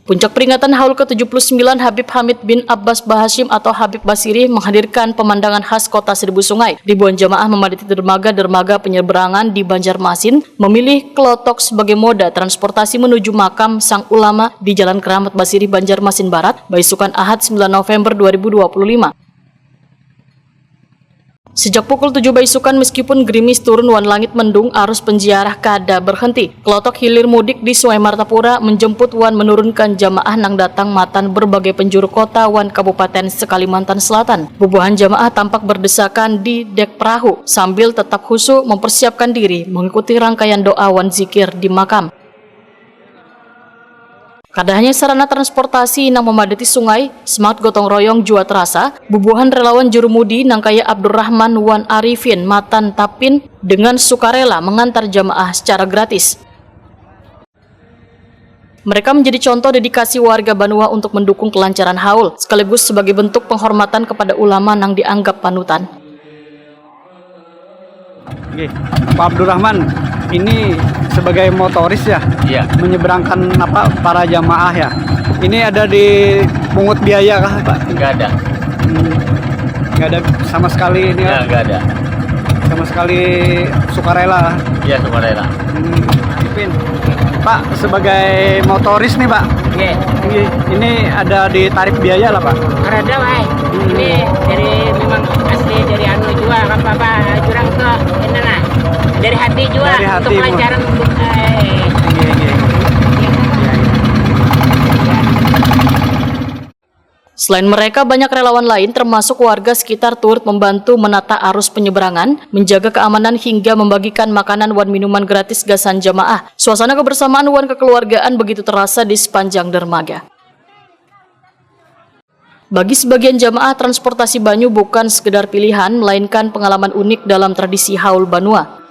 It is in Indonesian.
Puncak peringatan Haul ke-79 Habib Hamid bin Abbas Bahashim atau Habib Basiri menghadirkan pemandangan khas kota Seribu Sungai. Ribuan jamaah memadati dermaga-dermaga penyeberangan di Banjarmasin, memilih Klotok sebagai moda transportasi menuju makam sang ulama di Jalan Keramat Basiri, Banjarmasin Barat, Baisukan Ahad 9 November 2025. Sejak pukul 7 Baisukan, meskipun gerimis turun wan langit mendung, arus penziarah kada berhenti. Klotok hilir mudik di Sungai Martapura menjemput wan menurunkan jamaah nang datang matan berbagai penjuru kota wan Kabupaten Sekalimantan Selatan. Bubuhan jamaah tampak berdesakan di dek perahu sambil tetap khusyuk mempersiapkan diri mengikuti rangkaian doa wan zikir di makam. Kada hanya sarana transportasi nang memadati sungai, semangat gotong royong jua terasa. Bubuhan relawan jurumudi nang kaya Abdurrahman wan Arifin Matan Tapin dengan sukarela mengantar jamaah secara gratis. Mereka menjadi contoh dedikasi warga Banua untuk mendukung kelancaran haul, sekaligus sebagai bentuk penghormatan kepada ulama nang dianggap panutan. Oke, Pak Abdurrahman, ini sebagai motoris ya, Iya. menyeberangkan para jamaah ya. Ini ada di pungut biaya kah Pak? Nggak ada. Nggak ada sama sekali ini ya, Nggak ada. sama sekali sukarela. Iya, sukarela. Arifin, Pak sebagai motoris nih Pak, Iya, ini ada di tarif biaya lah Pak. ada wae. Ini dari memang asli dari anu juga apa jurang ke ini lah. Dari hati juga Dari hati, untuk kelancaran Selain mereka, banyak relawan lain termasuk warga sekitar turut membantu menata arus penyeberangan, menjaga keamanan hingga membagikan makanan wan minuman gratis gasan jamaah. Suasana kebersamaan wan kekeluargaan begitu terasa di sepanjang dermaga. Bagi sebagian jamaah, transportasi banyu bukan sekedar pilihan, melainkan pengalaman unik dalam tradisi haul Banua.